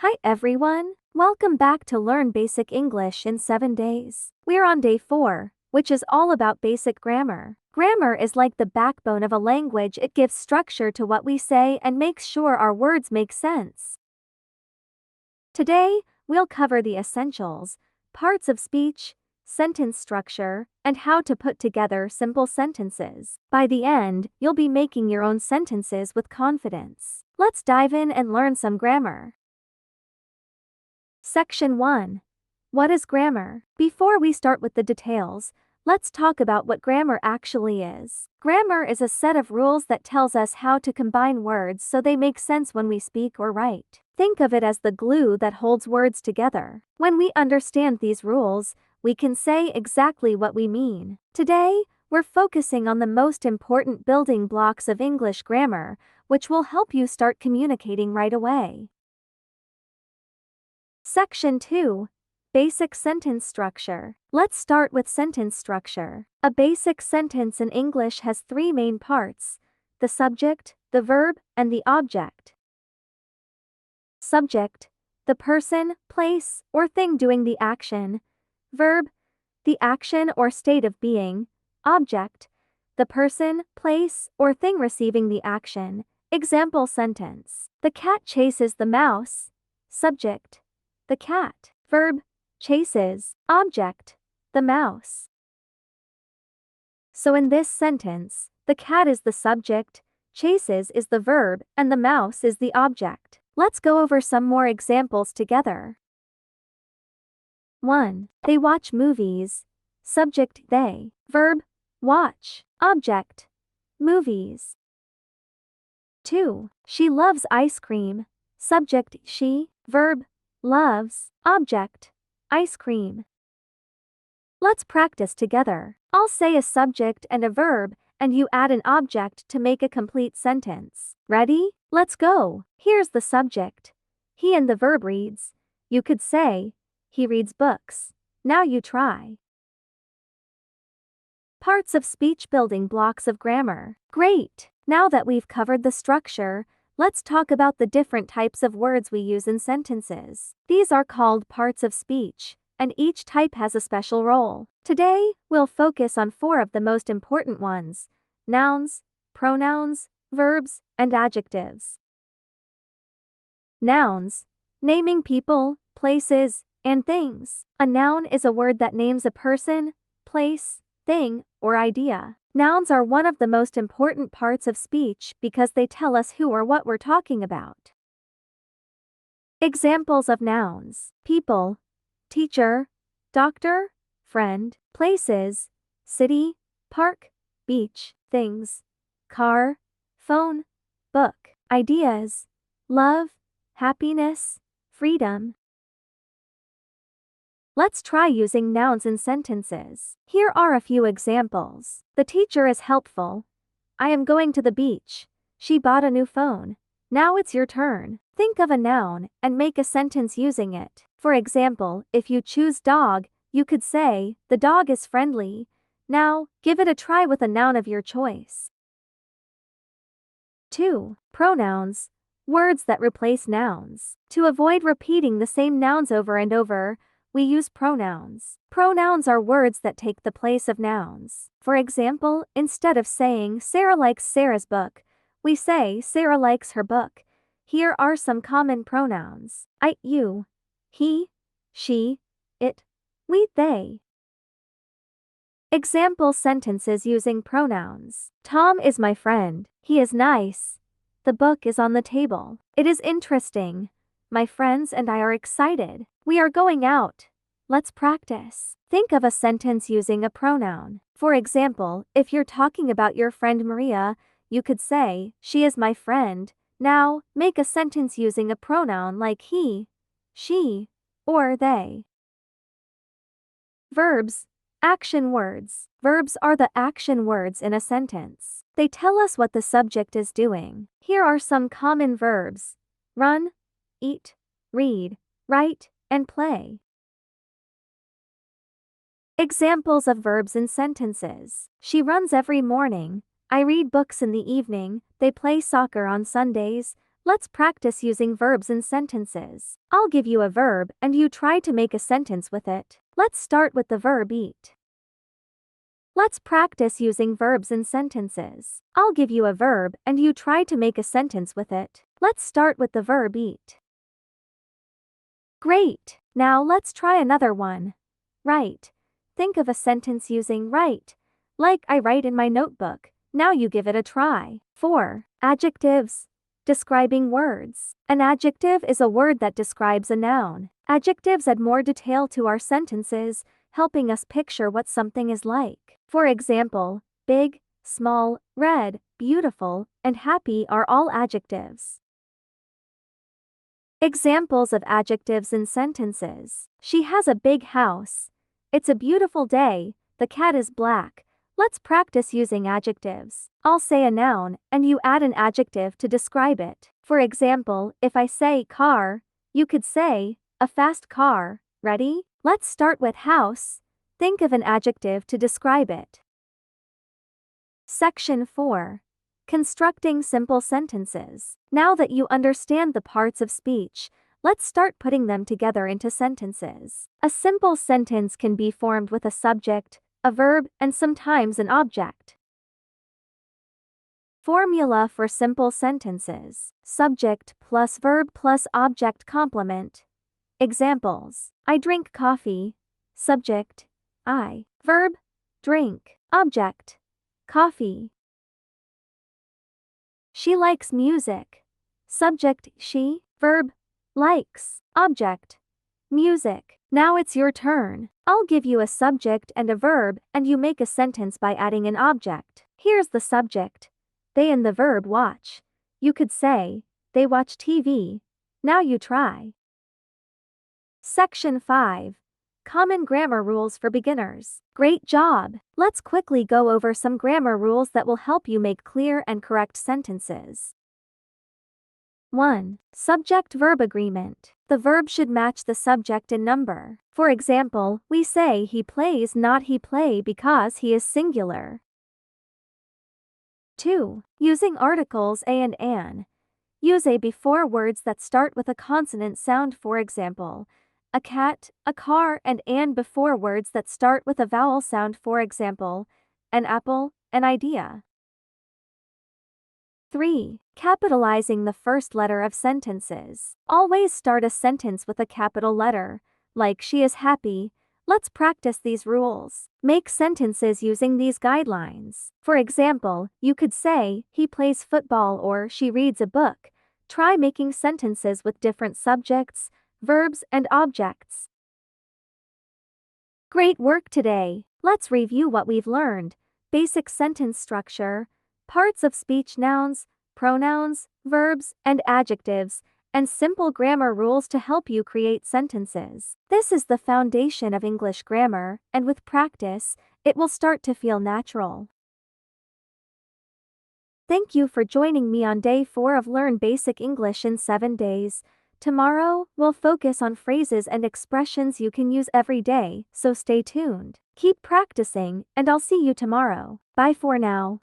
Hi everyone, welcome back to Learn Basic English in 7 days. We're on day 4, which is all about basic grammar. Grammar is like the backbone of a language. It gives structure to what we say and makes sure our words make sense. Today, we'll cover the essentials, parts of speech, sentence structure, and how to put together simple sentences. By the end, you'll be making your own sentences with confidence. Let's dive in and learn some grammar. Section 1. What is grammar? Before we start with the details, let's talk about what grammar actually is. Grammar is a set of rules that tells us how to combine words so they make sense when we speak or write. Think of it as the glue that holds words together. When we understand these rules, we can say exactly what we mean. Today, we're focusing on the most important building blocks of English grammar, which will help you start communicating right away. Section 2. Basic sentence structure. Let's start with sentence structure. A basic sentence in English has 3 main parts: the subject, the verb, and the object. Subject: the person, place, or thing doing the action. Verb: the action or state of being. Object: the person, place, or thing receiving the action. Example sentence: the cat chases the mouse. Subject: the cat. Verb: chases. Object: the mouse. So in this sentence, the cat is the subject, chases is the verb, and the mouse is the object. Let's go over some more examples together. 1. They watch movies. Subject: they. Verb: watch. Object: movies. 2. She loves ice cream. Subject: she. Verb: loves. Object: ice cream. Let's practice together. I'll say a subject and a verb, and you add an object to make a complete sentence. Ready? Let's go. Here's the subject. He, and the verb reads. You could say, he reads books. Now you try. Parts of speech building blocks of grammar. Great! Now that we've covered the structure, let's talk about the different types of words we use in sentences. These are called parts of speech, and each type has a special role. Today, we'll focus on 4 of the most important ones: nouns, pronouns, verbs, and adjectives. Nouns. Naming people, places, and things. A noun is a word that names a person, place, thing, or idea. Nouns are one of the most important parts of speech because they tell us who or what we're talking about. Examples of nouns: people, teacher, doctor, friend. Places: city, park, beach. Things: car, phone, book. Ideas: love, happiness, freedom. Let's try using nouns in sentences. Here are a few examples. The teacher is helpful. I am going to the beach. She bought a new phone. Now it's your turn. Think of a noun and make a sentence using it. For example, if you choose dog, you could say, the dog is friendly. Now, give it a try with a noun of your choice. 2. Pronouns. Words that replace nouns. To avoid repeating the same nouns over and over, we use pronouns. Pronouns are words that take the place of nouns. For example, instead of saying Sarah likes Sarah's book, we say Sarah likes her book. Here are some common pronouns: I, you, he, she, it, we, they. Example sentences using pronouns. Tom is my friend. He is nice. The book is on the table. It is interesting. My friends and I are excited. We are going out. Let's practice. Think of a sentence using a pronoun. For example, if you're talking about your friend Maria, you could say, she is my friend. Now, make a sentence using a pronoun like he, she, or they. Verbs. Action words. Verbs are the action words in a sentence. They tell us what the subject is doing. Here are some common verbs: run, eat, read, write, and play. Examples of verbs in sentences. She runs every morning. I read books in the evening. They play soccer on Sundays. Let's practice using verbs in sentences. I'll give you a verb and you try to make a sentence with it. Let's start with the verb eat. Let's practice using verbs in sentences. I'll give you a verb and you try to make a sentence with it. Let's start with the verb eat. Great! Now let's try another one. Write. Think of a sentence using write. Like I write in my notebook. Now you give it a try. 4. Adjectives. Describing words. An adjective is a word that describes a noun. Adjectives add more detail to our sentences, helping us picture what something is like. For example, big, small, red, beautiful, and happy are all adjectives. Examples of adjectives in sentences. She has a big house. It's a beautiful day. The cat is black. Let's practice using adjectives. I'll say a noun, and you add an adjective to describe it. For example, if I say car, you could say, a fast car. Ready? Let's start with house. Think of an adjective to describe it. Section 4. Constructing simple sentences. Now that you understand the parts of speech, let's start putting them together into sentences. A simple sentence can be formed with a subject, a verb, and sometimes an object. Formula for simple sentences. Subject plus verb plus object complement. Examples. I drink coffee. Subject, I. Verb, drink. Object, coffee. She likes music. Subject, she. Verb, likes. Object, music. Now it's your turn. I'll give you a subject and a verb, and you make a sentence by adding an object. Here's the subject. They and the verb watch. You could say, they watch TV. Now you try. Section 5. Common grammar rules for beginners. Great job! Let's quickly go over some grammar rules that will help you make clear and correct sentences. 1. Subject-verb agreement. The verb should match the subject in number. For example, we say he plays, not he play, because he is singular. 2. Using articles a and an. Use a before words that start with a consonant sound, for example, a cat, a car, and an before words that start with a vowel sound, for example, an apple, an idea. 3. Capitalizing the first letter of sentences. Always start a sentence with a capital letter, like she is happy. Let's practice these rules. Make sentences using these guidelines. For example, you could say, he plays football or she reads a book. Try making sentences with different subjects, verbs, and objects. Great work today! Let's review what we've learned. Basic sentence structure, parts of speech, nouns, pronouns, verbs, and adjectives, and simple grammar rules to help you create sentences. This is the foundation of English grammar, and with practice, it will start to feel natural. Thank you for joining me on day 4 of Learn Basic English in 7 days. Tomorrow, we'll focus on phrases and expressions you can use every day, so stay tuned. Keep practicing, and I'll see you tomorrow. Bye for now.